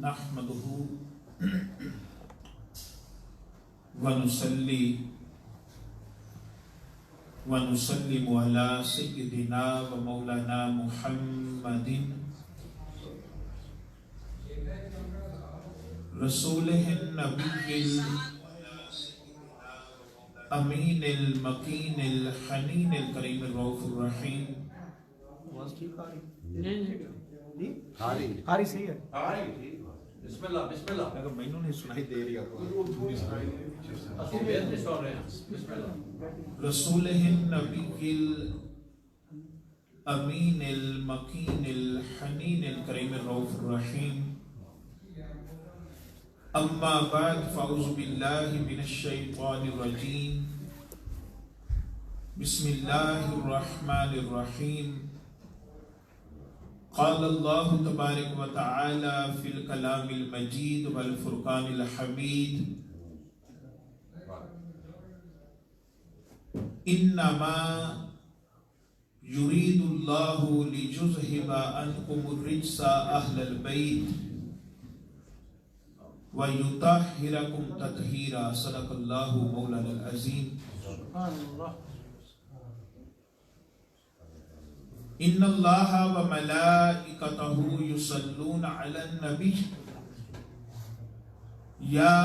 نحمدہ ونصلی ونسلم علی سیدنا و مولانا محمد رسولہ النبی الامین المکین الحنین الکریم الرؤوف الرحیم. آری صحیح ہے. بسم اللہ بسم اللہ. اگر میں نے سنائی دے رہی ہے رسولہ النبی الامین المکین الحنین الکریم الرؤوف الرحیم. اما بعد فاعوذ باللہ من الشیطان الرجیم. بسم اللہ الرحمن الرحیم. قال اللہ تبارک و تعالی فی الکلام المجید والفرقان الحمید. انما یرید اللہ لیذہب عنکم الرجس اہل البیت وَيُطَهِّرَكُمْ تَطْهِيرًا. صدق اللہ مولانا العظیم. ان اللہ وملائکتہ یصلون علی النبی یا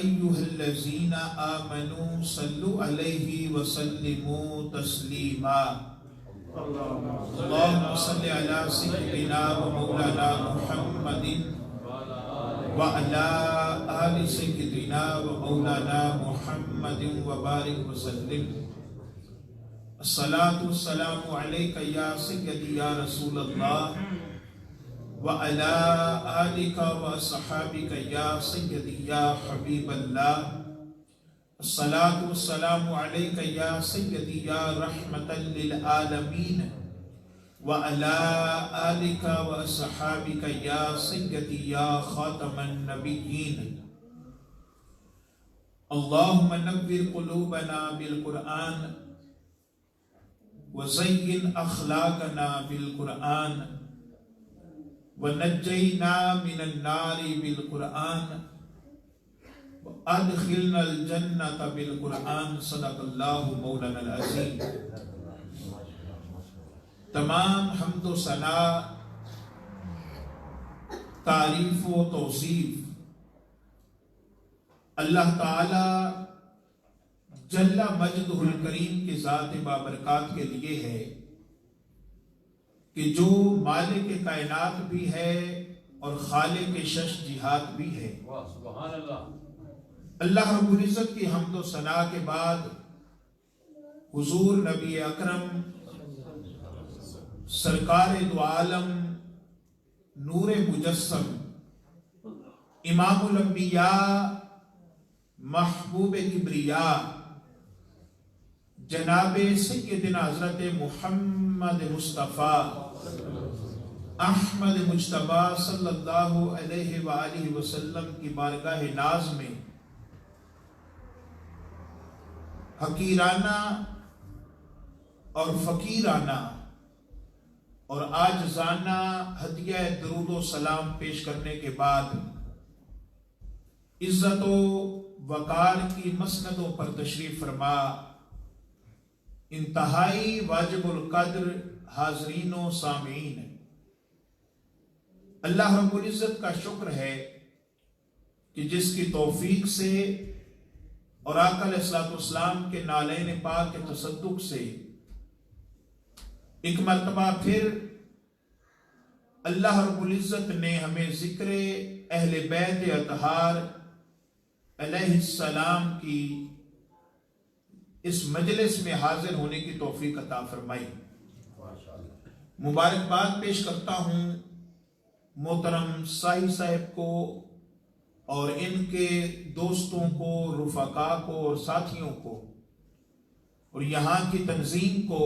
ایہا الذین آمنوا صلوا علیہ وسلموا تسلیما. اللہم صل علی سیدنا ومولانا محمد وعلى آل سيدنا ومولانا محمد وبارك وسلم. الصلاة والسلام عليك يا سيدي يا رسول الله وعلى آلك وصحابك يا سيدي يا حبيب الله. الصلاة والسلام عليك يا سيدي يا رحمة للعالمين وعلى آلك وأصحابك يا سيدي يا خاتم النبيين. اللهم نور قلوبنا بالقرآن وزين أخلاقنا بالقرآن ونجينا من النار بالقرآن وأدخلنا الجنة بالقرآن. صدق الله مولانا العظيم. تمام حمد و ثنا، تعریف و توصیف اللہ تعالی جل مجدہ الکریم کی ذات بابرکات کے لیے ہے کہ جو مالک کائنات بھی ہے اور خالق شش جہات بھی ہے. سبحان اللہ. اللہ رب العزت کی حمد و ثنا کے بعد حضور نبی اکرم سرکار دو عالم نور مجسم امام الانبیاء محبوب کبریاء جناب سیدنا حضرت محمد مصطفیٰ احمد مجتبیٰ صلی اللہ علیہ وآلہ وسلم کی بارگاہ ناز میں حقیرانہ اور فقیرانہ اور عاجزانہ ہدیہ درود و سلام پیش کرنے کے بعد عزت و وقار کی مسندوں پر تشریف فرما انتہائی واجب القدر حاضرین و سامعین، اللہ رب العزت کا شکر ہے کہ جس کی توفیق سے اور آقا علیہ السلام کے نالین پاک کے تصدق سے ایک مرتبہ پھر اللہ رب العزت نے ہمیں ذکر اہل بیت اطہار علیہ السلام کی اس مجلس میں حاضر ہونے کی توفیق عطا فرمائی. مبارکباد پیش کرتا ہوں محترم ساہی صاحب کو اور ان کے دوستوں کو، رفقا کو اور ساتھیوں کو اور یہاں کی تنظیم کو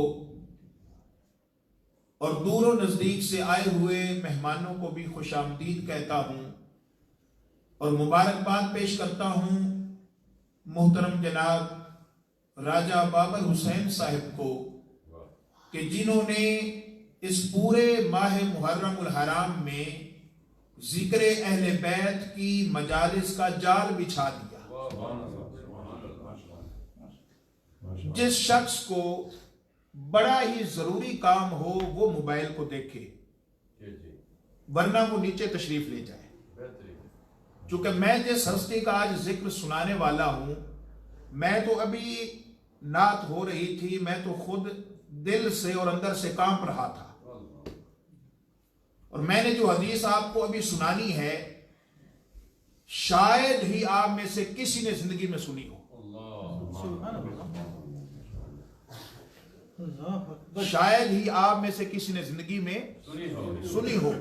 اور دور و نزدیک سے آئے ہوئے مہمانوں کو بھی خوش آمدید کہتا ہوں اور مبارکباد پیش کرتا ہوں محترم جناب راجہ بابر حسین صاحب کو کہ جنہوں نے اس پورے ماہ محرم الحرام میں ذکر اہل بیت کی مجالس کا جال بچھا دیا. سبحان اللہ سبحان اللہ. جس شخص کو بڑا ہی ضروری کام ہو وہ موبائل کو دیکھے, جی جی ورنہ وہ نیچے تشریف لے جائے. بہترین. چونکہ میں جس ہستی کا آج ذکر سنانے والا ہوں, میں تو ابھی نعت ہو رہی تھی, میں تو خود دل سے اور اندر سے کانپ رہا تھا. اور میں نے جو حدیث آپ کو ابھی سنانی ہے شاید ہی آپ میں سے کسی نے زندگی میں سنی ہو, شاید ہی آپ میں سے کسی نے زندگی میں سنی ہو.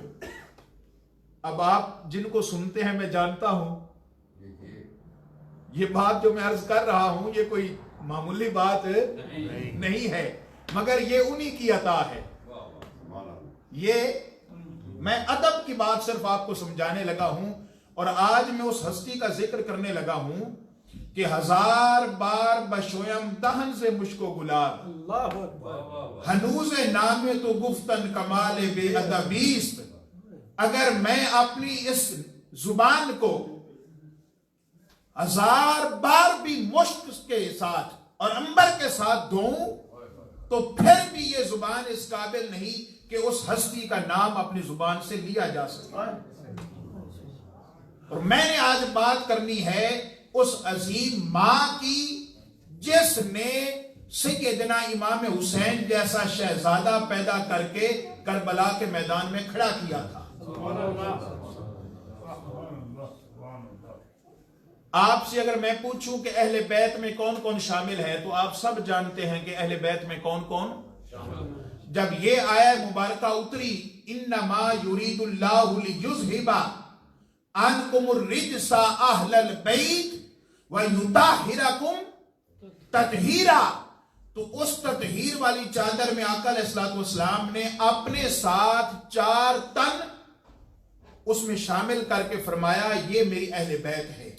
اب آپ جن کو سنتے ہیں میں جانتا ہوں یہ بات جو میں عرض کر رہا ہوں یہ کوئی معمولی بات نہیں ہے, مگر یہ انہی کی عطا ہے. یہ میں ادب کی بات صرف آپ کو سمجھانے لگا ہوں, اور آج میں اس ہستی کا ذکر کرنے لگا ہوں کہ 1000 بار بشویم دہن سے مشک و گلاب, ہنوز نام تو گفتن کمال بے ادبیست. اگر میں اپنی اس زبان کو 1000 بار بھی مشک کے ساتھ اور عنبر کے ساتھ دھوؤں تو پھر بھی یہ زبان اس قابل نہیں کہ اس ہستی کا نام اپنی زبان سے لیا جا سکے. اور میں نے آج بات کرنی ہے اس عظیم ماں کی جس نے سیدنا امام حسین جیسا شہزادہ پیدا کر کے کربلا کے میدان میں کھڑا کیا تھا. آپ سے اگر میں پوچھوں کہ اہل بیت میں کون کون شامل ہے تو آپ سب جانتے ہیں کہ اہل بیت میں کون کون. جب یہ آیت مبارکہ اتری انما یرید اللہ لیذھب عنکم الرجس اہل البیت ویطہرکم تطہیرا, تو اس تطہیر والی چادر میں آقا علیہ الصلوۃ والسلام نے اپنے ساتھ 4 تن اس میں شامل کر کے فرمایا یہ میری اہل بیت ہے.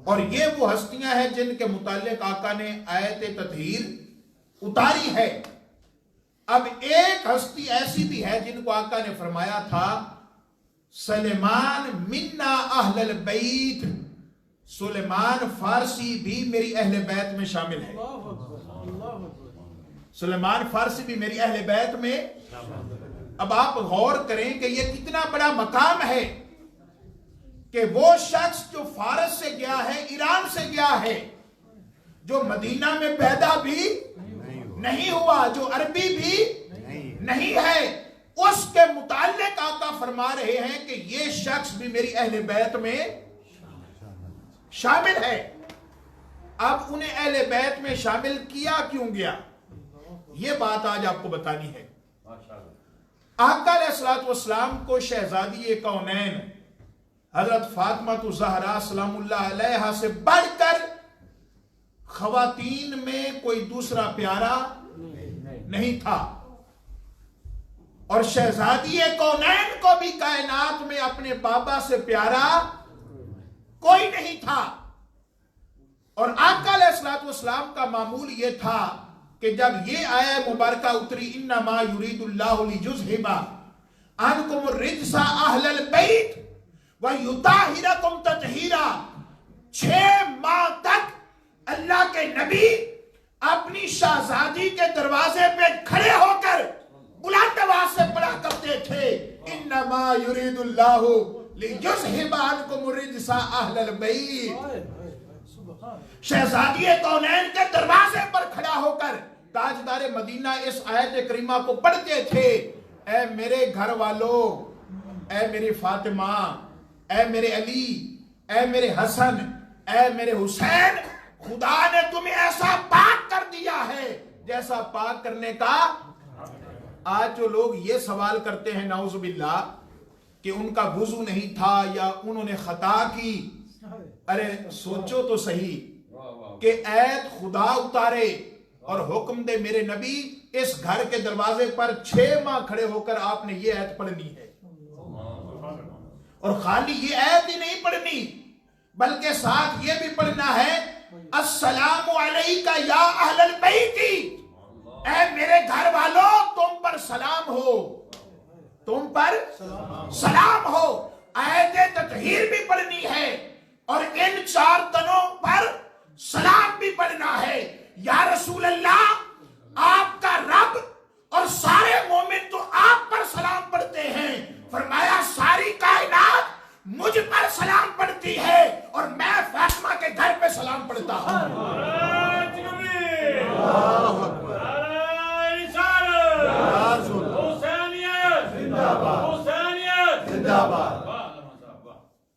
اور یہ وہ ہستیاں ہیں جن کے متعلق آقا نے آیت تطہیر اتاری ہے. اب ایک ہستی ایسی بھی ہے جن کو آقا نے فرمایا تھا سلیمان منا اہل البیت, سلیمان فارسی بھی میری اہل بیت میں شامل ہے. سلیمان فارسی بھی میری اہل بیت میں. اب آپ غور کریں کہ یہ کتنا بڑا مقام ہے کہ وہ شخص جو فارس سے گیا ہے, ایران سے گیا ہے, جو مدینہ میں پیدا بھی نہیں ہوا, جو عربی بھی نہیں ہے, اس کے متعلق آقا فرما رہے ہیں کہ یہ شخص بھی میری اہل بیت میں شامل ہے. اب انہیں اہل بیت میں شامل کیا کیوں گیا, یہ بات آج آپ کو بتانی ہے. آقا علیہ الصلوۃ والسلام کو شہزادی کونین حضرت فاطمہ الزہرا سلام اللہ علیہا سے بڑھ کر خواتین میں کوئی دوسرا پیارا نہیں تھا, اور شہزادی کونین کو بھی کائنات میں اپنے بابا سے پیارا کوئی نہیں تھا. اور آقا علیہ الصلوۃ والسلام کا معمول یہ تھا کہ جب یہ آیت مبارکہ اتری انما یرید اللہ لیذھب عنکم الرجس اہل البیت ویطہرکم تطہیرا, 6 ماہ تک اللہ کے نبی اپنی شہزادی کے دروازے پہ کھڑے ہو کر بلند آواز سے پڑھا کرتے تھے انما یرید اللہ لیذھب عنکم الرجس اہل البیت. شہزادی کونین کے دروازے پر کھڑا ہو کر تاجدار مدینہ اس آیت کریمہ کو پڑھتے تھے, اے میرے گھر والوں, اے میری فاطمہ, اے میرے علی, اے میرے حسن, اے میرے حسین, خدا نے تمہیں ایسا پاک کر دیا ہے جیسا پاک کرنے کا. آج جو لوگ یہ سوال کرتے ہیں نعوذ باللہ کہ ان کا وضو نہیں تھا یا انہوں نے خطا کی, ارے سوچو تو صحیح کہ ایت خدا اتارے اور حکم دے میرے نبی, اس گھر کے دروازے پر 6 ماہ کھڑے ہو کر آپ نے یہ ایت پڑھنی ہے. اور خالی یہ ایت ہی نہیں پڑھنی بلکہ ساتھ یہ بھی پڑھنا ہے السلام علیکہ یا اہل البیت, اے میرے گھر والوں تم پر سلام ہو. तुम पर सलाम हो। आयत ततहीर भी पढ़नी है और इन 4 तनों पर सलाम भी पढ़ना है। या रसूल अल्लाह, आपका रब और सारे मोमिन तो आप पर सलाम पढ़ते हैं। फरमाया सारी कायनात मुझ पर सलाम पढ़ती है और मैं फातिमा के घर पे सलाम पढ़ता हूं।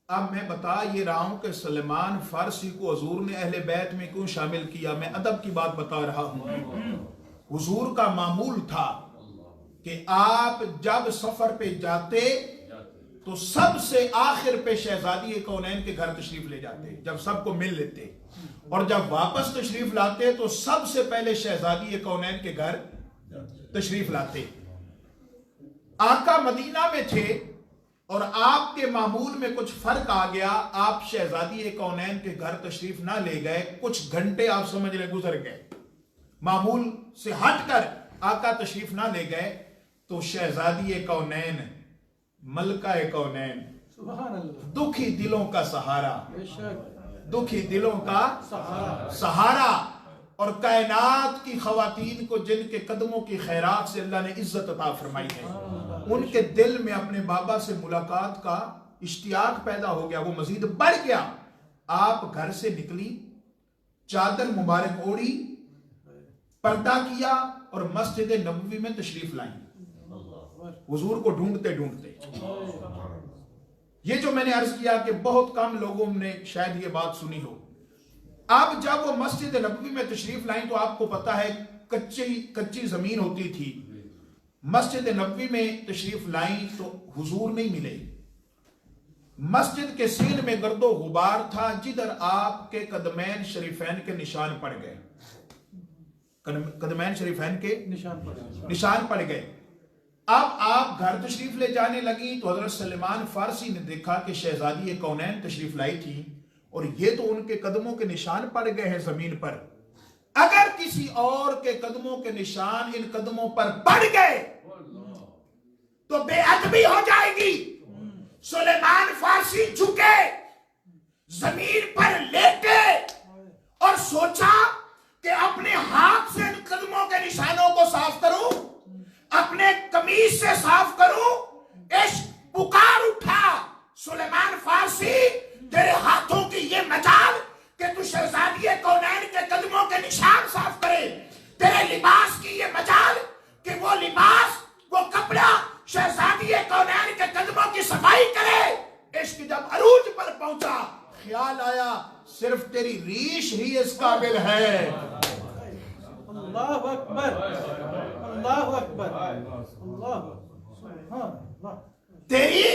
अब मैं बता ये रहा हूं कि सलमान फारसी को हुजूर ने अहले बैत में क्यों शामिल किया। मैं अदब की बात बता रहा हूं। हुजूर का मामूल था कि आप जब सफर पे जाते तो सबसे आखिर पे शहजादी कौनैन के घर तशरीफ ले जाते, जब सबको मिल लेते, और जब वापस तशरीफ लाते तो सबसे पहले शहजादी कौनैन के घर तशरीफ लाते। आका मदीना में थे और आपके मामूल में कुछ फर्क आ गया। आप शहजादी कौनैन के घर तशरीफ ना ले गए, कुछ घंटे आप समझ ले गुजर गए, मामूल से हटकर आका तशरीफ ना ले गए, तो शहजादी कौनैन मलका कौनैन दुखी दिलों का सहारा, दुखी दिलों का सहारा, और कायनात की खवातीन को जिनके कदमों की खैरात से अल्लाह ने इज्जत अता फरमाई है, उनके दिल में अपने बाबा से मुलाकात का इश्तियाक पैदा हो गया, वो मजीद बढ़ गया। आप घर से निकली, चादर मुबारक ओढ़ी, पर्दा किया और मस्जिद नबवी में तशरीफ लाई, हुजूर को ढूंढते ढूंढते। ये जो मैंने अर्ज किया कि बहुत कम लोगों ने शायद ये बात सुनी हो। अब जब वो मस्जिद नबवी में तशरीफ लाई तो आपको पता है कच्ची जमीन होती थी। मस्जिद नबवी में तशरीफ लाई तो हुजूर नहीं मिले। मस्जिद के सीन में गर्दो गुबार था, जिधर आपके कदमैन शरीफैन के निशान पड़ गए, कदमैन शरीफैन के निशान पड़ गए। अब आप घर तशरीफ ले जाने लगी तो हजरत सलमान फारसी ने देखा कि शहजादी कौनैन तशरीफ लाई थी और ये तो उनके कदमों के निशान पड़ गए हैं जमीन पर। अगर किसी और के कदमों के निशान इन कदमों पर पड़ गए तो बेअदबी हो जाएगी। सुलेमान फारसी झुके, जमीन पर लेटे और सोचा कि अपने हाथ से इन कदमों के निशानों को साफ करूं, अपने कमीज से साफ करूं। इश्क पुकार उठा, सुलेमान फारसी तेरे हाथों की ये मजाल कि तू शहजादी कौनैन के कदमों के निशान साफ करे, तेरे लिबास की ये मजाल कि वो लिबास, वो कपड़ा शहजादी कौनैन के कदमों की सफाई करे। इश्क जब अरूज पर पहुंचा, ख्याल आया सिर्फ तेरी रीश ही इस काबिल है। अल्लाह अकबर, अल्लाह अकबर, अल्लाह, तेरी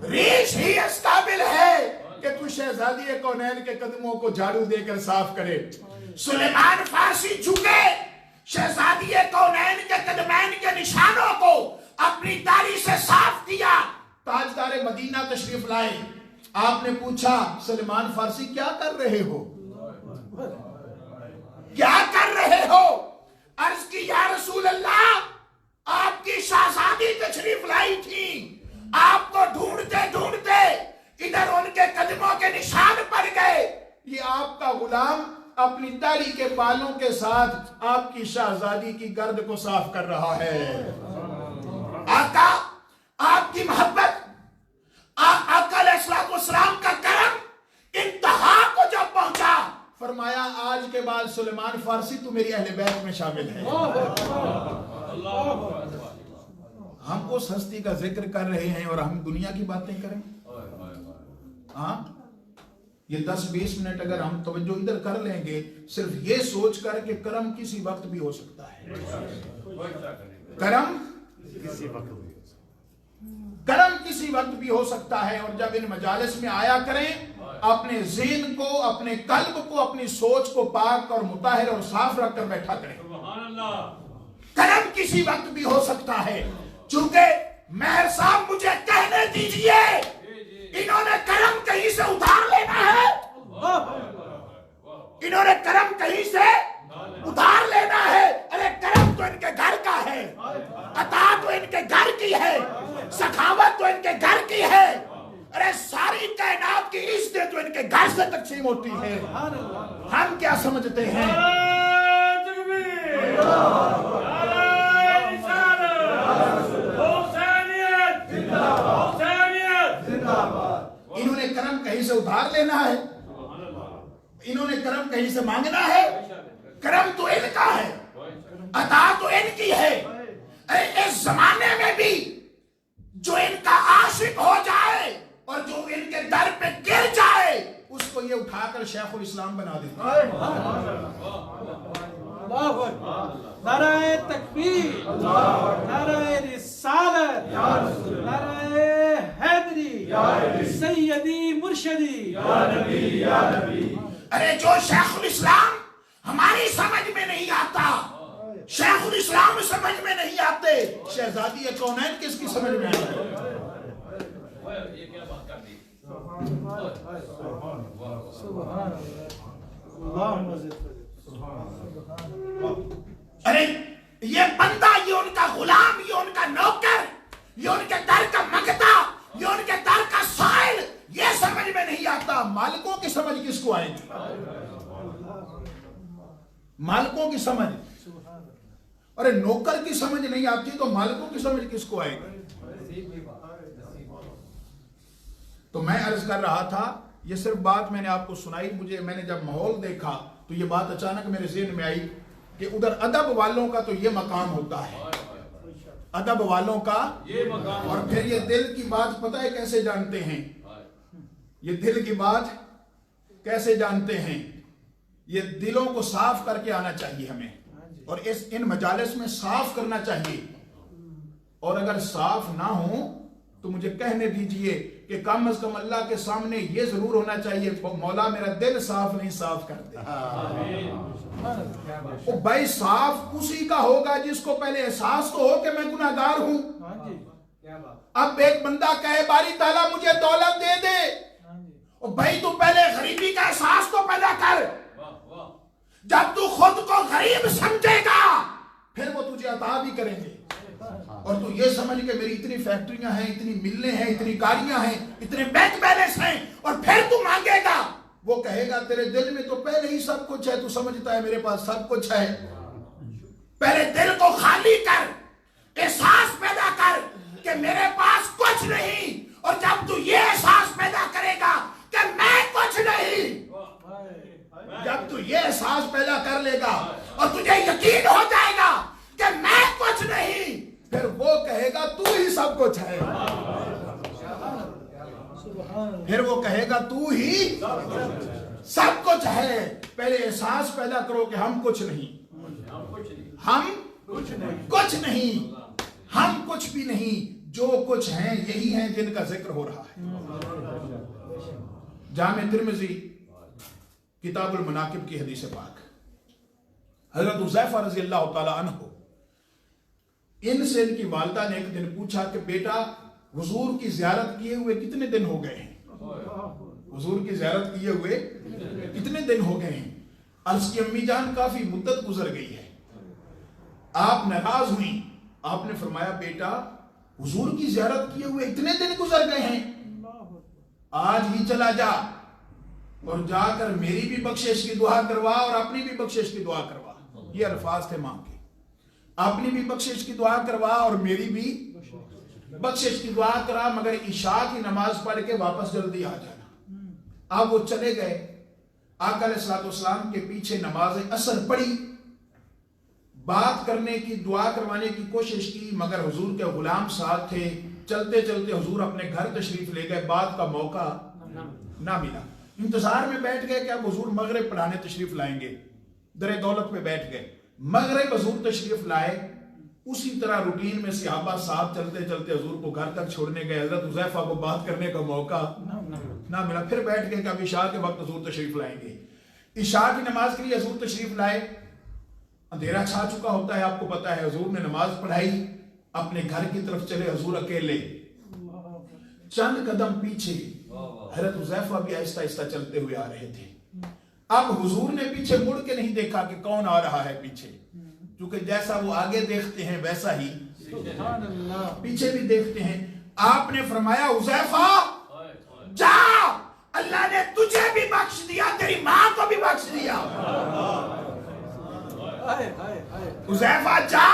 रीश ही इस काबिल है कि तू शहजादी कौनैन के कदमों को झाड़ू देकर साफ करे। सुलेमान फारसी झुके, शहजादी कौनैन के कदमैन के निशानों को अपनी दाढ़ी से साफ किया। ताजदार मदीना तशरीफ लाए। आपने पूछा सलमान फारसी क्या कर रहे हो, क्या कर रहे हो? अर्ज की या रसूल अल्लाह, आपकी शहजादी तशरीफ लाई थी, आपको ढूंढते ढूंढते इधर उनके कदमों के निशान पड़ गए। ये आपका गुलाम अपनी दाढ़ी के बालों के साथ आपकी शहजादी की गर्द को साफ कर रहा है। आका, आपकी मोहब्बत, आका अलैहिस्सलाम का करम इंतहा को जब पहुंचा, फरमाया आज के बाद सुलेमान फारसी तू मेरी अहले बैत में शामिल है। हम उस हस्ती का जिक्र कर रहे हैं और हम दुनिया की बातें करें। हाँ, ये 10-20 मिनट अगर हम तवज्जो इधर कर लेंगे, सिर्फ ये सोच कर कि करम किसी वक्त भी हो सकता है, करम किसी वक्त भी हो सकता है। और जब इन मजालिस में आया करें, अपने ज़हन को, अपने कल्ब को, अपनी सोच को पाक और मुताहिर और साफ रख कर बैठा करें। करम किसी वक्त भी हो सकता है। चूंकि मेहर साहब मुझे कहने दीजिए, इन्होंने करम कहीं से उधार लेना है, इन्होंने करम कहीं से उधार लेना है। अरे करम तो इनके घर का है, अता तो इनके घर की है। इनके घर से तकसीम होती है। हम क्या समझते हैं? इन्होंने कर्म कहीं से उधार लेना है, इन्होंने कर्म कहीं से मांगना है। कर्म तो इनका है, अता तो इनकी है। इस जमाने में भी जो इनका आशिक हो जाए और जो इनके दर पे गिर जाए उसको ये उठाकर शेखुल इस्लाम बना देते हैं। नाराए तकबीर, नाराए रिसालत, नाराए हैदरी, सैयदी मुर्शदी। अरे जो शेखुल इस्लाम हमारी समझ में नहीं आता, शेखुल इस्लाम समझ में नहीं आते, शहजादी कौनैन किसकी समझ में आती? अरे ये बंदा, ये उनका गुलाम, ये उनका नौकर, ये उनके दर का मंगता, ये उनके दर का साइल, ये समझ में नहीं आता। मालिकों की समझ किसको आएगी? मालिकों की समझ। अरे नौकर की समझ नहीं आती तो मालिकों की समझ किसको आएगी? तो मैं अर्ज कर रहा था, ये सिर्फ बात मैंने आपको सुनाई, मैंने जब माहौल देखा तो ये बात अचानक मेरे ज़हन में आई कि उधर अदब वालों का तो ये मकाम होता है, अदब वालों का ये मकाम। और फिर ये दिल की बात पता है कैसे जानते हैं? ये दिल की बात कैसे जानते हैं? ये दिलों को साफ करके आना चाहिए हमें, और इन मजालिस में साफ करना चाहिए। और अगर साफ ना हो तो मुझे कहने दीजिए कि कम अज कम अल्लाह के सामने ये जरूर होना चाहिए, मौला मेरा दिल साफ नहीं, साफ कर दे। ओ भाई साफ उसी का होगा जिसको पहले एहसास तो हो कि मैं गुनाहगार हूं। अब एक बंदा कहे बारी ताला मुझे दौलत दे दे, ओ भाई तू पहले गरीबी का एहसास तो पैदा कर। जब तू खुद को गरीब समझेगा फिर वो तुझे अता भी करेंगे। और तू ये समझ के मेरी इतनी फैक्ट्रियां हैं, इतनी मिलें हैं, इतनी गाड़ियां हैं, इतने बैंक बैलेंस हैं, और फिर तू मांगेगा, वो कहेगा तेरे दिल में तो पहले ही सब कुछ है, तू समझता है मेरे पास सब कुछ है। पहले दिल को खाली कर, एहसास पैदा कर कि मेरे पास कुछ नहीं, और जब तू ये एहसास पैदा करेगा कि मैं कुछ नहीं, जब तू ये एहसास पैदा कर लेगा और तुझे यकीन हो जाएगा कि मैं कुछ नहीं, फिर वो कहेगा तू ही सब कुछ है। फिर वो कहेगा तू ही सब कुछ है। पहले एहसास पैदा करो कि हम कुछ नहीं, हम कुछ नहीं, हम कुछ भी नहीं, जो कुछ हैं यही हैं जिनका जिक्र हो रहा है। जामे तिर्मिज़ी किताबुल मनाकिब की हदीस पाक, हजरत हुज़ैफा रज़ी अल्लाह तआला अन्हु, इनसे इनकी वालिदा ने एक दिन पूछा कि बेटा हुजूर की ज़ियारत किए हुए कितने दिन हो गए हैं? हुजूर की ज़ियारत किए हुए कितने दिन हो गए हैं? अर्ज़ की अम्मी जान काफी मुद्दत गुजर गई है। आप नाराज हुई, आपने फरमाया बेटा हुजूर की ज़ियारत किए हुए इतने दिन गुजर गए हैं, आज ही चला जा और जाकर मेरी भी बख्शिश की दुआ करवा और अपनी भी बख्शिश की दुआ करवा। ये अल्फाज थे मां के, अपनी भी बख्शिश की दुआ करवा और मेरी भी बख्शिश की दुआ करा, मगर इशा की नमाज पढ़ के वापस जल्दी आ जाना। अब वो चले गए, आका अलैहिस्सलाम के पीछे नमाज असर पढ़ी, बात करने की दुआ करवाने की कोशिश की, मगर हुजूर के गुलाम साथ थे। चलते चलते हुजूर अपने घर तशरीफ ले गए, बात का मौका ना मिला। इंतजार में बैठ गए कि अब हुजूर मगरिब पढ़ाने तशरीफ लाएंगे, दरे दौलत में बैठ गए। मगरिब हुजूर तशरीफ लाए, उसी तरह रूटीन में सहाबा साथ चलते चलते हुजूर को घर तक छोड़ने गए। हजरत हुज़ैफा को बात करने का मौका ना मिला, फिर बैठ गए कि अब इशा के वक्त हुजूर तशरीफ लाएंगे। इशा की नमाज के लिए हुजूर तशरीफ लाए, अंधेरा छा चुका होता है, आपको पता है। हुजूर ने नमाज पढ़ाई, अपने घर की तरफ चले हुजूर अकेले। चंद कदम पीछे हजरत हुज़ैफा भी आहिस्ता आहिस्ता चलते हुए आ रहे थे। अब हुजूर ने पीछे मुड़ के नहीं देखा कि कौन आ रहा है पीछे, क्योंकि जैसा वो आगे देखते हैं वैसा ही पीछे भी देखते हैं। आपने फरमाया हुज़ैफा जा, अल्लाह ने तुझे भी बख्श दिया, तेरी माँ को भी बख्श दिया। हाय हाय हाय हुज़ैफा जा,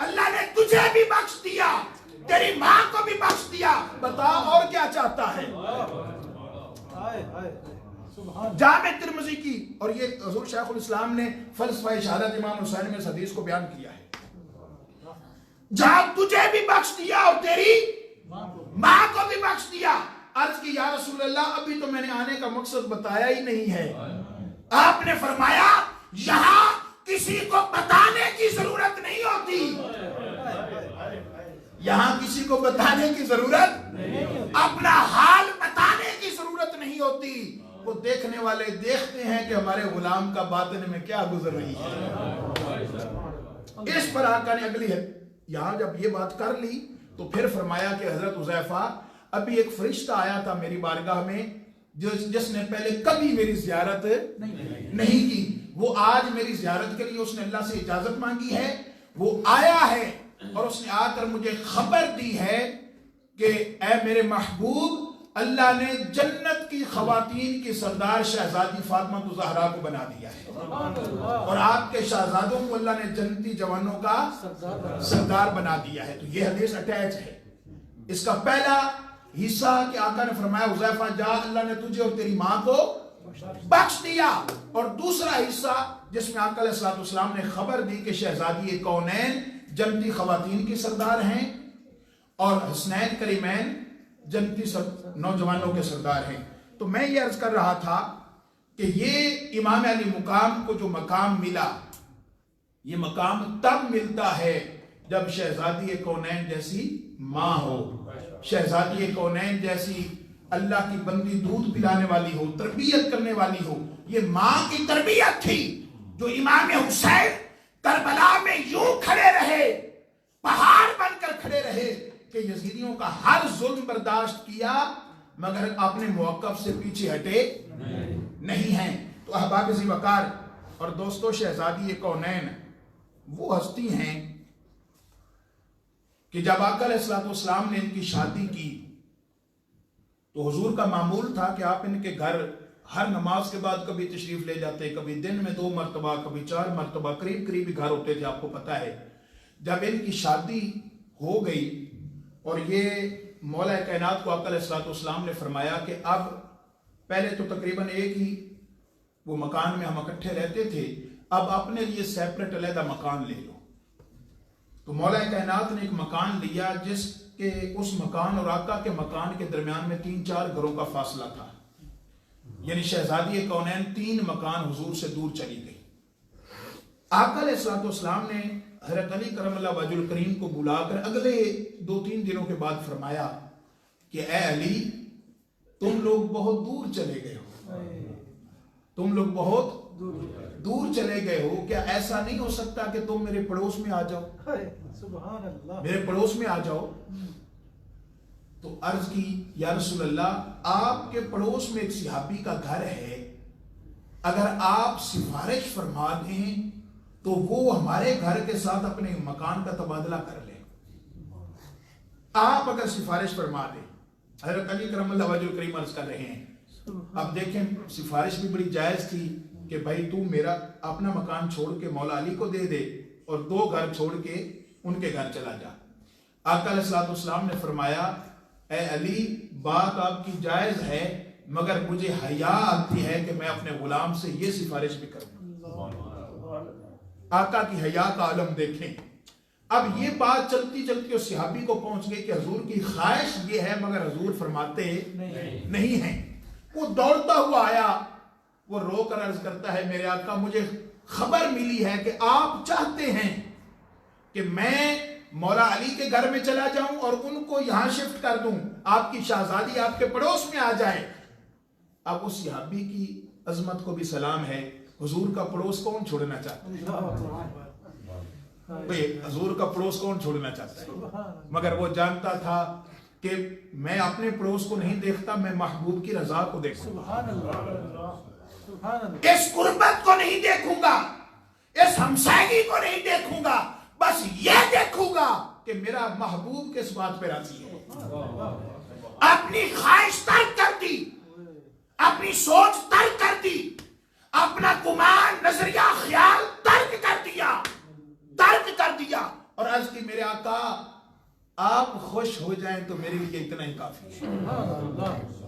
अल्लाह ने तुझे भी बख्श दिया, तेरी माँ को भी बख्श दिया, बता और क्या चाहता है। हाय हाय सुभान जामे तिर्मिज़ी की, और ये हुज़ूर शेखुल इस्लाम ने फ़लसफ़ा शहादत इमाम हुसैन में इस हदीस को बयान किया है। जा, तुझे भी बख्श दिया और तेरी माँ को भी बख्श दिया। अर्ज की या रसूल अल्लाह, अभी तो मैंने आने का मकसद बताया ही नहीं है। आपने फरमाया यहाँ किसी को बताने की जरूरत नहीं होती, यहाँ किसी को बताने की जरूरत, अपना हाल बताने की जरूरत नहीं होती। वो देखने वाले देखते हैं कि हमारे गुलाम का बातिन में क्या गुजर रही है। इस पर आका ने अगली है, यहाँ जब ये बात कर ली तो फिर फरमाया कि हजरत हुज़ैफा, अभी एक फरिश्ता आया था मेरी बारगाह में जिसने पहले कभी मेरी ज़ियारत नहीं की। वो आज मेरी ज़ियारत के लिए उसने अल्लाह से इजाजत मांगी है। वो आया है और उसने आकर मुझे खबर दी है कि ऐ मेरे महबूब, अल्लाह ने जन्नत की खवातीन की सरदार शहजादी फातिमा ज़हरा को बना दिया है और आपके शहजादों को अल्लाह ने जन्नती जवानों का सरदार बना दिया है। तो ये हदीस अटैच है। इसका पहला हिस्सा कि आका ने फरमाया हुज़ैफा जा, अल्लाह ने तुझे और तेरी माँ को बख्श दिया, और दूसरा हिस्सा जिसमें आका अलैहिस्सलाम ने खबर दी कि शहजादी कौनैन जन्नती खवातीन की सरदार हैं और हसनैन करीमैन जन्नती नौजवानों के सरदार हैं। तो मैं ये अर्ज कर रहा था कि ये इमाम अली मुकाम को जो मकाम मिला, ये मकाम तब मिलता है जब शहजादी कौनैन जैसी माँ हो, शहजादी कौनैन जैसी अल्लाह की बंदी दूध पिलाने वाली हो, तरबियत करने वाली हो। ये माँ की तरबियत थी जो इमाम हुसैन करबला में यूं खड़े रहे, पहाड़ बनकर खड़े रहे कि यजीदियों का हर जुल्म बर्दाश्त किया मगर अपने मौक़िफ़ से पीछे हटे नहीं हैं। तो अहबाब ज़ीवकार और दोस्तों, शहजादी कौनैन वो हस्ती हैं कि जब आका अलैहिस्सलाम ने इनकी शादी की तो हुजूर का मामूल था कि आप इनके घर हर नमाज के बाद कभी तशरीफ ले जाते, कभी दिन में 2 मरतबा, कभी 4 मरतबा, करीब करीब घर होते थे, आपको पता है। जब इनकी शादी हो गई और ये मौला कायनात को आका अलैहिस्सलाम ने फरमाया कि अब पहले तो तकरीबन एक ही वो मकान में हम इकट्ठे रहते थे, अब अपने लिए सेपरेट अलहदा मकान ले लो। तो मौला कायनात ने एक मकान लिया जिसके उस मकान और आका के मकान के दरमियान में 3-4 घरों का फासला था, यानी शहजादी कौनैन 3 मकान हुजूर से दूर चली गई। आका अलैहिस्सलाम ने हज़रत अली करमल्लाह वजहुल करीम को बुलाकर अगले 2-3 दिनों के बाद फरमाया कि ए अली, तुम लोग बहुत दूर चले गए हो, तुम लोग बहुत दूर चले गए हो, क्या ऐसा नहीं हो सकता कि तुम मेरे पड़ोस में आ जाओ, सुभान अल्लाह, मेरे पड़ोस में आ जाओ। तो अर्ज की या रसूल अल्लाह, आपके पड़ोस में एक सहाबी का घर है, अगर आप सिफारिश फरमा दें तो वो हमारे घर के साथ अपने मकान का तबादला कर ले। आप अगर सिफारिश फरमा दें, हज़रत अली करमल्लाहु वजहुल करीम अर्ज कर रहे हैं। अब देखें, सिफारिश भी बड़ी जायज़ थी कि भाई तू मेरा अपना मकान छोड़ के मौला अली को दे दे और 2 घर छोड़ के उनके घर चला जा। आका अलैहिस्सलाम ने फरमाया, ए अली, बात आपकी जायज़ है मगर मुझे हया आती है कि मैं अपने गुलाम से ये सिफारिश भी करूँ। आका की हया का आलम देखें। अब ये बात चलती चलती उस सहाबी को पहुंच गई कि हुजूर की ख्वाहिश ये है मगर हुजूर फरमाते नहीं हैं। वो दौड़ता हुआ आया, वो रोकर अर्ज करता है, मेरे आका, मुझे खबर मिली है कि आप चाहते हैं कि मैं मौला अली के घर में चला जाऊं और उनको यहां शिफ्ट कर दूं, आपकी शहजादी आपके पड़ोस में आ जाए। अब उस सहाबी की अजमत को भी सलाम है, हुजूर का पड़ोस कौन छोड़ना चाहता है? हुजूर का पड़ोस कौन छोड़ना चाहता है? मगर वो जानता था कि मैं अपने पड़ोस को नहीं देखता, मैं महबूब की रजा को देखूंगा, इस कुर्बत को नहीं देखूंगा, इस हमसायगी को नहीं देखूंगा, बस ये देखूंगा कि मेरा महबूब किस बात पे राजी है। अपनी ख्वाहिश तर्क कर दी, اپنی سوچ ترک کر دی، اپنا گمان نظریہ خیال ترک کر دیا اور عرض کی میرے آقا آپ خوش ہو جائیں تو میرے لیے اتنا ہی کافی ہے۔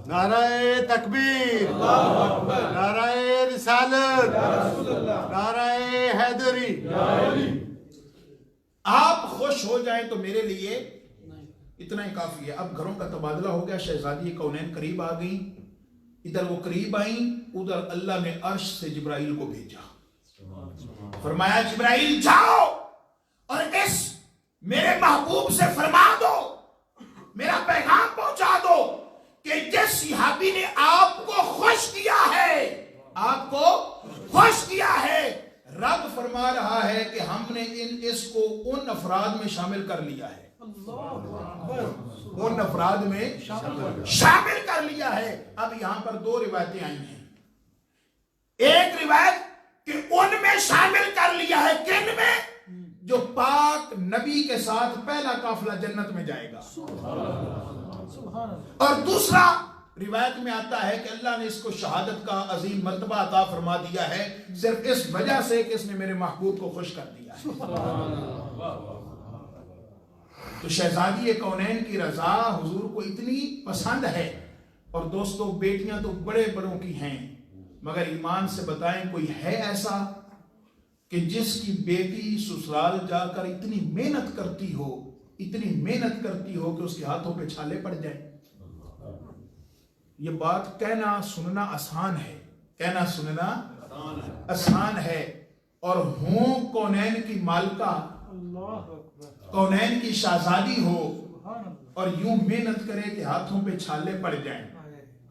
نعرہ تکبیر، نعرہ رسالت، نعرہ حیدری۔ آپ خوش ہو جائیں تو میرے لیے اتنا ہی کافی ہے۔ اب گھروں کا تبادلہ ہو گیا، شہزادی کونین قریب آ گئی، ادھر وہ قریب آئیں، ادھر اللہ نے عرش سے جبرائیل کو بھیجا، فرمایا جبرائیل جاؤ اور اس میرے محبوب سے فرما دو، میرا پیغام پہنچا دو کہ جس صحابی نے آپ کو خوش کیا ہے، رب فرما رہا ہے کہ ہم نے اس کو ان افراد میں شامل کر لیا ہے، ان افراد میں شامل کر لیا ہے۔ اب یہاں پر دو روایتیں آئی ہیں، ایک روایت کہ ان میں شامل کر لیا ہے، کن میں؟ جو پاک نبی کے ساتھ پہلا قافلہ جنت میں جائے گا، اور دوسرا روایت میں آتا ہے کہ اللہ نے اس کو شہادت کا عظیم مرتبہ عطا فرما دیا ہے صرف اس وجہ سے کہ اس نے میرے محبوب کو خوش کر دیا ہے۔ تو شہزادی کونین کی رضا حضور کو اتنی پسند ہے، اور دوستو بیٹیاں تو بڑے بڑوں کی ہیں، مگر ایمان سے بتائیں کوئی ہے ایسا کہ جس کی بیٹی سسرال جا کر اتنی محنت کرتی ہو کہ اس کے ہاتھوں پہ چھالے پڑ جائیں؟ یہ بات کہنا سننا آسان ہے، اور ہوں کونین کی مالکہ، کونین کی شہزادی ہو، اور یوں محنت کرے کہ ہاتھوں پہ چھالے پڑ جائیں،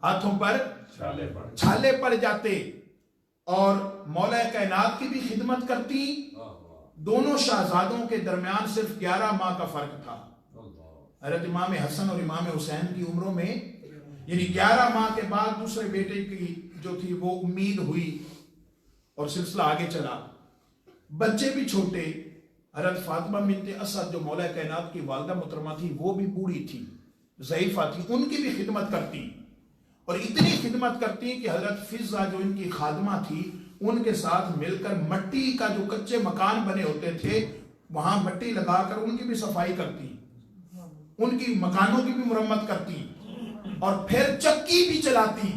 ہاتھوں پر چھالے پڑ جاتے، اور مولا کائنات کی بھی خدمت کرتی۔ دونوں شہزادوں کے درمیان صرف 11 ماہ کا فرق تھا، حضرت امام حسن اور امام حسین کی عمروں میں، یعنی 11 ماہ کے بعد دوسرے بیٹے کی جو تھی وہ امید ہوئی اور سلسلہ آگے چلا، بچے بھی چھوٹے۔ حضرت فاطمہ بنت اسد جو مولا کائنات کی والدہ محترمہ تھی، وہ بھی بوڑھی تھی، ضعیفہ تھی، ان کی بھی خدمت کرتی، اور اتنی خدمت کرتی کہ حضرت فضہ جو ان کی خادمہ تھی، ان کے ساتھ مل کر مٹی کا جو کچے مکان بنے ہوتے تھے وہاں مٹی لگا کر ان کی بھی صفائی کرتی، ان کی مکانوں کی بھی مرمت کرتی، اور پھر چکی بھی چلاتی۔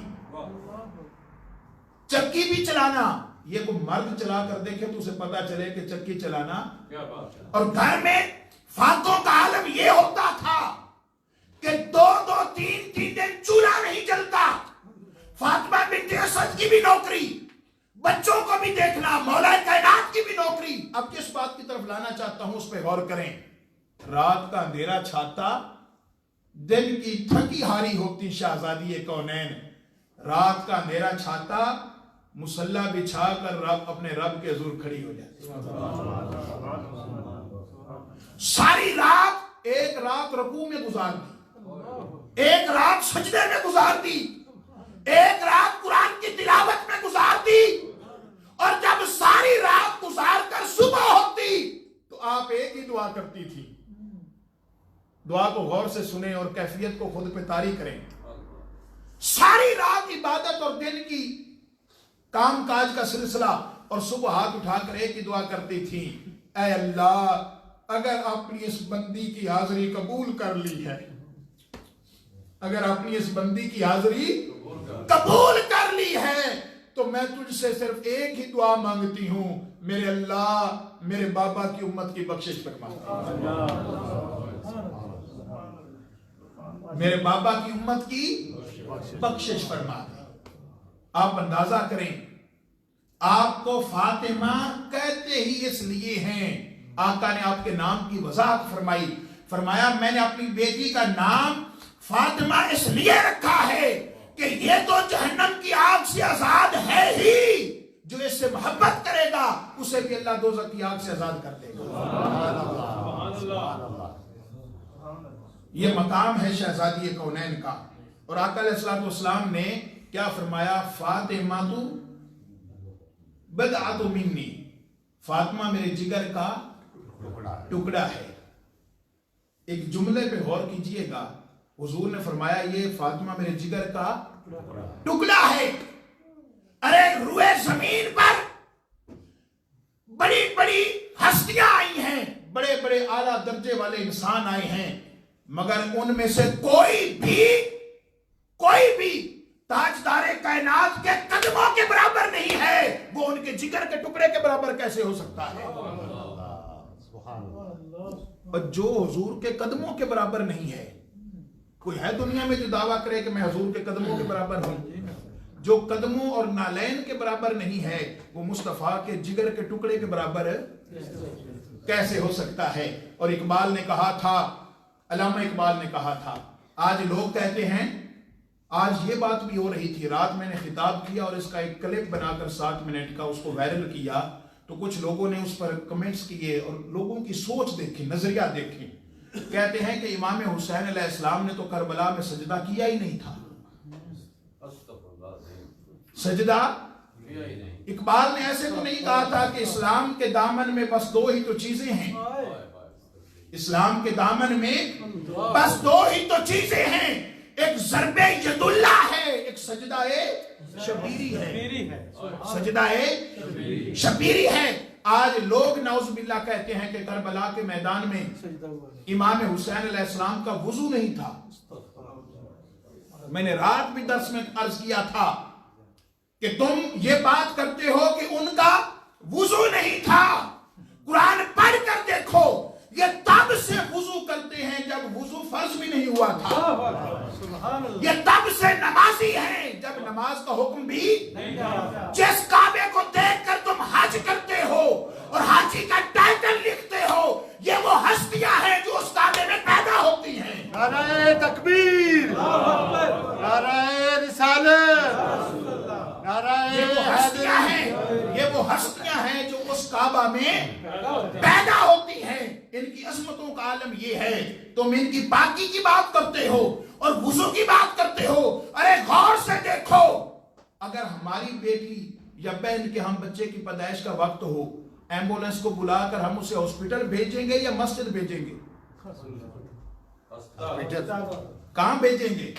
چکی بھی چلانا، یہ کوئی مرد چلا کر دیکھے تو اسے پتا چلے کہ چکی چلانا۔ اور گھر میں فاتحوں کا عالم یہ ہوتا تھا کہ 2-3 دن چولہا نہیں جلتا۔ فاطمہ بنت اسد کی بھی نوکری، بچوں کو بھی دیکھنا، مولا کائنات کی بھی نوکری۔ اب کس بات کی طرف لانا چاہتا ہوں اس پہ غور کریں۔ رات کا اندھیرا چھاتا، دن کی تھکی ہاری ہوتی شہزادی کونین، رات کا اندھیرا چھاتا، مصلی بچھا کر اپنے رب کے حضور کھڑی ہو جاتی، ساری رات، ایک رات رکوع میں گزار دی، ایک رات سجدے میں گزار دی، ایک رات قرآن کی تلاوت میں گزار دی، اور جب ساری رات گزار کر صبح ہوتی تو آپ ایک ہی دعا کرتی تھی۔ دعا کو غور سے سنیں اور کیفیت کو خود پہ طاری کریں۔ ساری رات عبادت اور دن کی کام کاج کا سلسلہ، اور صبح ہاتھ اٹھا کر ایک ہی دعا کرتی تھی، اے اللہ اگر اپنی اس بندی کی حاضری قبول کر لی ہے، اگر اپنی اس بندی کی حاضری قبول کر لی ہے تو میں تجھ سے صرف ایک ہی دعا مانگتی ہوں، میرے اللہ میرے بابا کی امت کی بخشش فرما، میرے بابا کی امت کی بخشش فرما دے۔ آپ اندازہ کریں، آپ کو فاطمہ کہتے ہی اس لیے ہیں، آقا نے آپ کے نام کی وضاحت فرمائی، فرمایا میں نے اپنی بیٹی کا نام فاطمہ اس لیے رکھا ہے کہ یہ تو جہنم کی آگ سے آزاد ہے ہی، جو اس سے محبت کرے گا اسے بھی اللہ دوزخ کی آگ سے آزاد کر دے گا۔ یہ مقام ہے شہزادی کونین کا، اور آقا علیہ السلام نے کیا فرمایا، فاطمہ تو بدعۃ منی، فاطمہ میرے جگر کا ٹکڑا ہے۔ ایک جملے پہ غور کیجئے گا، حضور نے فرمایا یہ فاطمہ میرے جگر کا टुकड़ा है। अरे रुए जमीन पर बड़ी बड़ी हस्तियां आई हैं, बड़े बड़े आला दर्जे वाले इंसान आए हैं, मगर उनमें से कोई भी ताजदारे कायनात के कदमों के बराबर नहीं है। वो उनके जिगर के टुकड़े के बराबर कैसे हो सकता है? और जो हुजूर के कदमों के बराबर नहीं है, कोई है दुनिया में जो दावा करे कि मैं हुजूर के कदमों के बराबर हूं? जो कदमों और नालैन के बराबर नहीं है, वो मुस्तफा के जिगर के टुकड़े के बराबर कैसे हो सकता है? और इकबाल ने कहा था, अल्लामा इकबाल ने कहा था, आज लोग कहते हैं, आज ये बात भी हो रही थी, रात मैंने खिताब किया और इसका एक क्लिप बनाकर 7 मिनट का उसको वायरल किया, तो कुछ लोगों ने उस पर कमेंट्स किए और लोगों की सोच देखी, नजरिया देखी। कहते हैं कि इमाम हुसैन अलैहिस्सलाम ने तो करबला में सजदा किया ही नहीं था। सजदा इकबाल ने ऐसे तो नहीं कहा था कि इस्लाम के दामन में बस 2 ही तो चीजें हैं, इस्लाम के दामन में बस 2 ही तो चीजें हैं, एक ज़रबे यदुल्ला है, एक सजदाए शबीरी है, सजदाए शबीरी है। आज लोग नौज़ुबिल्लाह कहते हैं कि करबला के मैदान में इमाम हुसैन अलैहिस्सलाम का वुजू नहीं था। मैंने रात भी दर्स में अर्ज किया था कि तुम ये बात करते हो कि उनका वुजू नहीं था, कुरान पढ़ कर देखो, ये तब से वुजू करते हैं जब वुजू फर्ज भी नहीं हुआ था, ये तब से नमाजी हैं जब नमाज का हुक्म भी नहीं था। जिस काबे को देखकर तुम हज करते हो और हाजी का टाइटल लिखते हो, ये वो हस्तियां हैं जो उस काबे में पैदा होती हैं। नारे तकबीर, नारे रिसालत, ये वो हस्तियां हैं, ये वो हस्तियां हैं जो उस काबा में पैदा होती हैं। इनकी अजमतों का आलम ये है, तुम इनकी पाकी की बात करते हो और वुजू की बात करते हो। अरे गौर से देखो, अगर हमारी बेटी या बहन के हम बच्चे की पैदाइश का वक्त हो, एम्बुलेंस को बुलाकर हम उसे हॉस्पिटल भेजेंगे या मस्जिद भेजेंगे? कहां भेजेंगे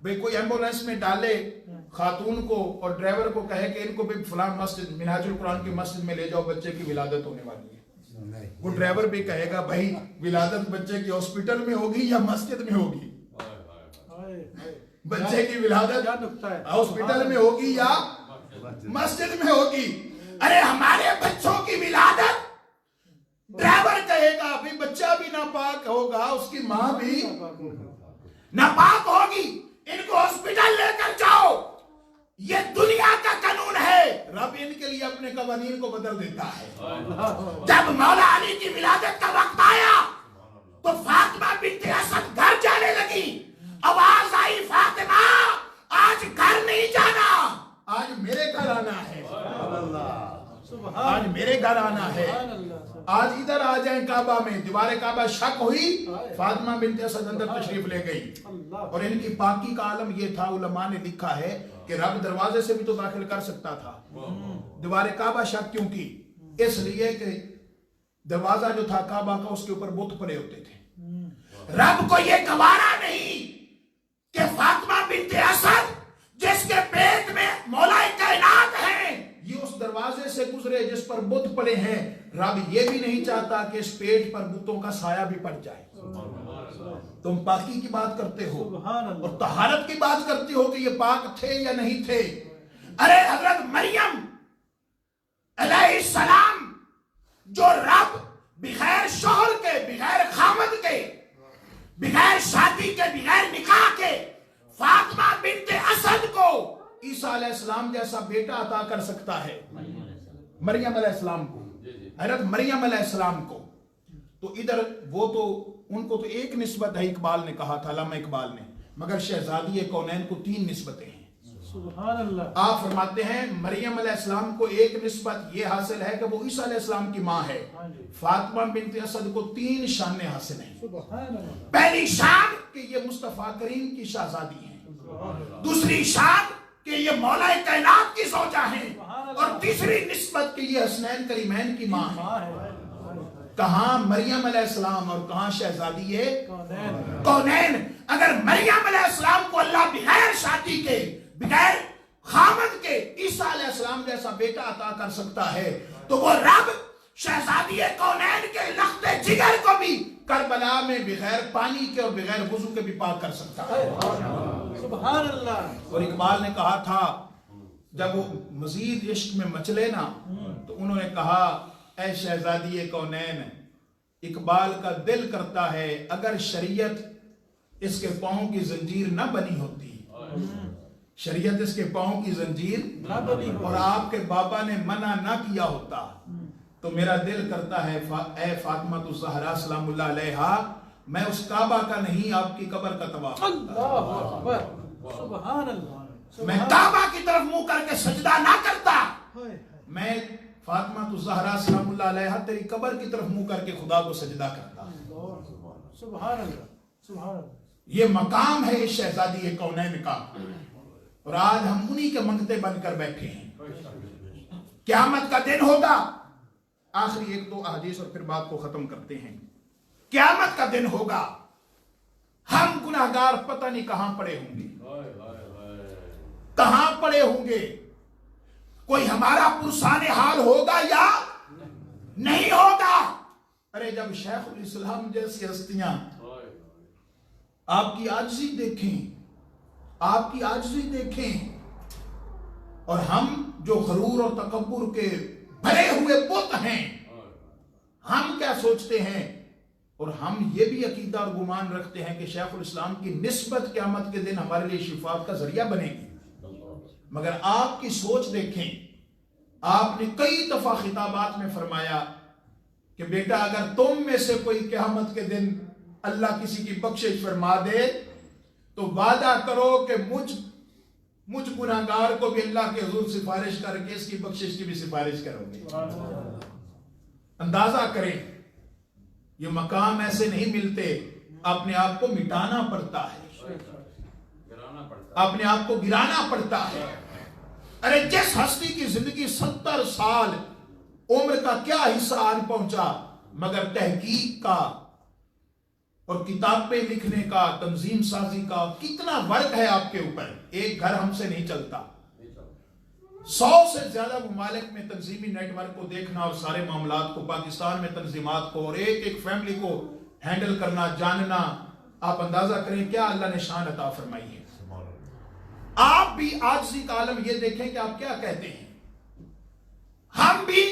भाई? कोई एम्बुलेंस में डाले खातून को और ड्राइवर को कहे कि इनको भी फलां मस्जिद, मिनहाजुल कुरान की मस्जिद में ले जाओ, बच्चे की विलादत होने वाली है। वो ड्राइवर भी कहेगा भाई विलादत बच्चे की हॉस्पिटल में होगी या मस्जिद में होगी? बच्चे की विलादत हॉस्पिटल में होगी या मस्जिद में होगी? अरे हमारे बच्चों की विलादत ड्राइवर कहेगा भाई बच्चा भी नापाक होगा, उसकी माँ भी नापाक होगी, इनको हॉस्पिटल लेकर जाओ। ये दुनिया का कानून है, रब इनके लिए अपने कवानीन को बदल देता है। जब मौला अली की विलादत का वक्त आया तो फातिमा बिन्ते असद घर जाने लगी, आवाज आई, फातिमा आज घर नहीं जाना, आज मेरे घर आना है, आज मेरे घर आना है, आज इधर आ जाएं काबा में। दीवार काबा शक हुई, फातिमा बिन्ते असद अंदर तशरीफ ले गई। और इनकी पाकी का आलम ये था, उलमा ने लिखा है कि रब दरवाजे से भी तो दाखिल कर सकता था, दीवार काबा शक क्यों की? इसलिए कि दरवाजा जो था काबा का, उसके ऊपर बुत पड़े होते थे। रब को यह गवारा नहीं कि फातिमा बिन्ते असद जिसके पेट में मौलाए कायनात है, ये उस दरवाजे से गुजरे जिस पर बुत पड़े हैं। रब ये भी नहीं चाहता कि इस पेट पर बुतों का साया भी पड़ जाए। तुम पाकी की बात करते हो और तहारत की बात करते हो कि ये पाक थे या नहीं थे। अरे हजरत मरियम अलैहिस्सलाम जो रब बगैर शौहर के, बगैर खामद के, बगैर शादी के, बगैर निकाह के फातिमा बिन्ते असद को ईसा अलैहिस्सलाम जैसा बेटा अता कर सकता है, मरियम अलैहिस्सलाम को, हजरत मरियम अलैहिस्सलाम को, तो इधर वो तो उनको तो एक निस्बत है, इकबाल ने कहा था, अल्लामा इकबाल ने, मगर शहजादी कौनैन को 3 निस्बतें हैं। सुभान अल्लाह। आप फरमाते हैं मरियम अलैहिस्सलाम को एक निस्बत ये हासिल है कि वो ईसा अलैहिस्सलाम की माँ है। फातिमा बिन्ते असद को 3 शानें हासिल हैं। पहली शान कि ये मुस्तफा करीम की शहजादी है, दूसरी शान कि ये मौलाए कायनात की ज़ौजा हैं, और तीसरी निस्बत कि ये हसनैन करीमैन की माँ है। कहां मरियम अलैहिस्सलाम और कहां शहजादी कौनैन। अगर मरियम अलैहिस्सलाम को अल्लाह बगैर शादी के بیٹا عطا کر سکتا ہے تو وہ رب شہزادی کونین کے لخت جگر کو بھی کربلا میں بغیر پانی کے اور بغیر وضو کے بھی پاک کر سکتا ہے. سبحان اللہ. اور اقبال نے کہا تھا جب وہ مزید عشق میں مچلے نا تو انہوں نے کہا اے شہزادی کونین اقبال کا دل کرتا ہے اگر شریعت اس کے پاؤں کی زنجیر نہ بنی ہوتی, شریعت اس کے پاؤں کی زنجیر نہ بنی ہو اور آپ کے بابا نے منع نہ کیا ہوتا تو میرا دل کرتا ہے اے فاطمہ الزہرا سلام اللہ علیہا میں اس کعبہ کا نہیں آپ کی قبر کا طواف اللہ اکبر. سبحان اللہ. میں کعبہ کی طرف منہ کر کے سجدہ نہ کرتا, ہائے میں فاطمہ الزہرا سلام اللہ علیہا تیری قبر کی طرف منہ کر کے خدا کو سجدہ کرتا. سبحان اللہ. سبحان اللہ. یہ مقام ہے اس شہزادی کونین کا اور آج ہم انہی کے منگتے بن کر بیٹھے ہیں. قیامت کا دن ہوگا, آخری ایک دو احادیث اور پھر بات کو ختم کرتے ہیں. قیامت کا دن ہوگا, ہم گناہگار پتہ نہیں کہاں پڑے ہوں گے, کہاں پڑے ہوں گے, کوئی ہمارا پرسان حال ہوگا یا نہیں ہوگا. ارے جب شیخ الاسلام جیسی ہستیاں آپ کی عاجزی دیکھیں, آپ کی عاجزی دیکھیں, اور ہم جو غرور اور تکبر کے بھرے ہوئے بت ہیں, ہم کیا سوچتے ہیں, اور ہم یہ بھی عقیدہ اور گمان رکھتے ہیں کہ شیخ الاسلام کی نسبت قیامت کے دن ہمارے لیے شفاعت کا ذریعہ بنے گی. مگر آپ کی سوچ دیکھیں, آپ نے کئی دفعہ خطابات میں فرمایا کہ بیٹا اگر تم میں سے کوئی قیامت کے دن اللہ کسی کی بخشش فرما دے تو وعدہ کرو کہ مجھ گناہگار کو بھی اللہ کے حضور سفارش کر کے اس کی بخشش کی بھی سفارش کرو گے. اندازہ کریں یہ مقام ایسے نہیں ملتے, اپنے آپ کو مٹانا پڑتا ہے, اپنے آپ کو گرانا پڑتا ہے. ارے جس ہستی کی زندگی 70 سال عمر کا کیا حصہ آن پہنچا, مگر تحقیق کا اور کتابیں لکھنے کا, تنظیم سازی کا کتنا ورک ہے آپ کے اوپر. ایک گھر ہم سے نہیں چلتا, 100 سے زیادہ ممالک میں تنظیمی نیٹ ورک کو دیکھنا اور سارے معاملات کو, پاکستان میں تنظیمات کو اور ایک ایک فیملی کو ہینڈل کرنا, جاننا. آپ اندازہ کریں کیا اللہ نے شان عطا فرمائی ہے. آپ بھی عاجزی کا عالم یہ دیکھیں کہ آپ کیا کہتے ہیں. ہم بھی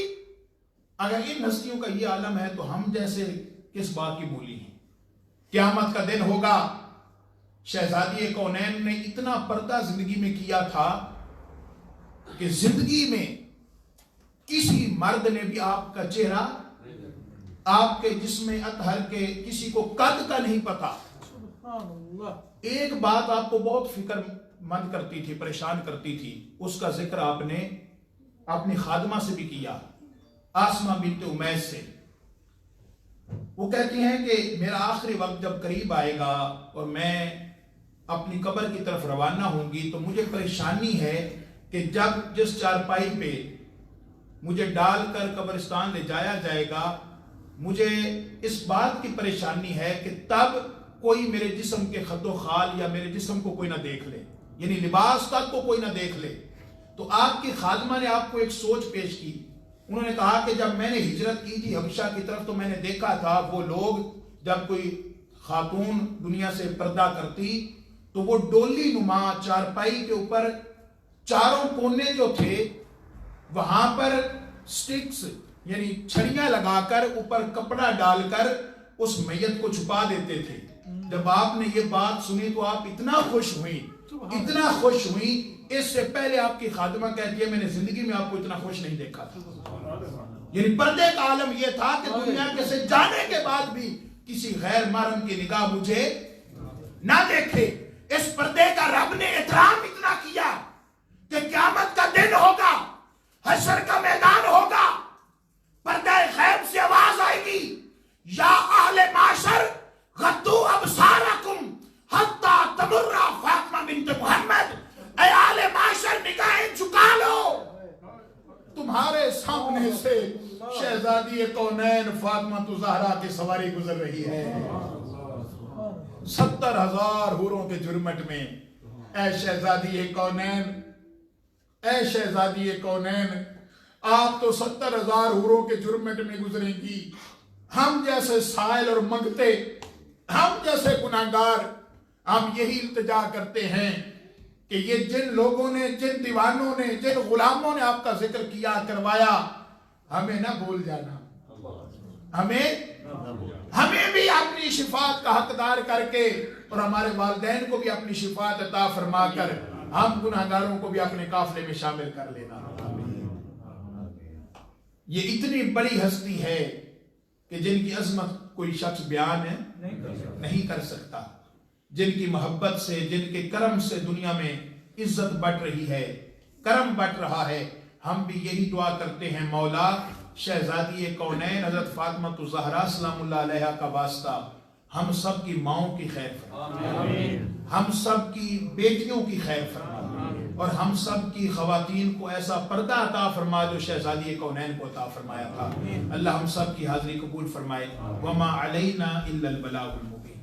اگر ان ہستیوں کا یہ عالم ہے تو ہم جیسے کس بات کی بولی ہیں. قیامت کا دن ہوگا, شہزادی کونین نے اتنا پردہ زندگی میں کیا تھا کہ زندگی میں کسی مرد نے بھی آپ کا چہرہ, آپ کے جسم اطہر کے کسی کو قد کا نہیں پتا. سبحان اللہ. ایک بات آپ کو بہت فکر مند کرتی تھی, پریشان کرتی تھی, اس کا ذکر آپ نے اپنی خادمہ سے بھی کیا, آسمہ بنت امیس سے. وہ کہتی ہیں کہ میرا آخری وقت جب قریب آئے گا اور میں اپنی قبر کی طرف روانہ ہوں گی تو مجھے پریشانی ہے کہ جب جس چارپائی پہ مجھے ڈال کر قبرستان لے جایا جائے گا, مجھے اس بات کی پریشانی ہے کہ تب کوئی میرے جسم کے خط و خال یا میرے جسم کو کوئی نہ دیکھ لے, یعنی لباس تک کو کوئی نہ دیکھ لے. تو آپ کی خادمہ نے آپ کو ایک سوچ پیش کی. انہوں نے کہا کہ جب میں نے ہجرت کی تھی حبشہ کی طرف تو میں نے دیکھا تھا وہ لوگ جب کوئی خاتون دنیا سے پردہ کرتی تو وہ ڈولی نما چارپائی کے اوپر چاروں کونے جو تھے وہاں پر سٹکس یعنی چھڑیاں لگا کر اوپر کپڑا ڈال کر اس میت کو چھپا دیتے تھے. جب آپ نے یہ بات سنی تو آپ اتنا خوش ہوئی, اتنا خوش ہوئی. اس سے پہلے آپ کی خادمہ کہتی ہے میں نے زندگی میں آپ کو اتنا خوش نہیں دیکھا تھا. یعنی پردے کا عالم یہ تھا کہ دنیا کے سے جانے کے بعد بھی کسی غیر محرم کی نگاہ مجھے نہ دیکھے. اس پردے کا رب نے احترام اتنا کیا کہ قیامت کا دن ہوگا, حشر کا میدان ہوگا, پردہ غیب سے آواز آئے گی یا اہل معاشر غضوا ابصارکم حتی تمر فاطمہ بنت محمد, اے اہل معاشر نگاہیں جھکا لو, تمہارے سامنے سے شہزادی کونین فاطمہ الزہرا کی سواری گزر رہی ہے 70,000 حوروں کے جرمٹ میں. اے شہزادی کونین, اے شہزادی کونین, آپ تو 70,000 حوروں کے جرمٹ میں گزریں گی، ہم جیسے سائل اور منگتے، ہم جیسے گناہگار، ہم یہی التجا کرتے ہیں کہ یہ جن لوگوں نے، جن دیوانوں نے، جن غلاموں نے آپ کا ذکر کیا کروایا، ہمیں نہ بھول جانا، ہمیں بھی اپنی شفاعت کا حقدار کر کے اور ہمارے والدین کو بھی اپنی شفاعت عطا فرما کر ہم گناہگاروں کو بھی اپنے قافلے میں شامل کر لینا۔ یہ اتنی بڑی ہستی ہے کہ جن کی عظمت کوئی شخص بیان نہیں کر سکتا، جن کی محبت سے، جن کے کرم سے دنیا میں عزت بڑھ رہی ہے، کرم بڑھ رہا ہے۔ ہم بھی یہی دعا کرتے ہیں، مولا شہزادی کونین حضرت فاطمہ الزہرا سلام اللہ علیہا کا واسطہ ہم سب کی ماؤں کی خیر فرما، ہم سب کی بیٹیوں کی خیر فرما، اور ہم سب کی خواتین کو ایسا پردہ عطا فرما جو شہزادی کونین کو عطا فرمایا تھا۔ اللہ ہم سب کی حاضری قبول فرمائے۔ وما علینا الا البلاغ المبین۔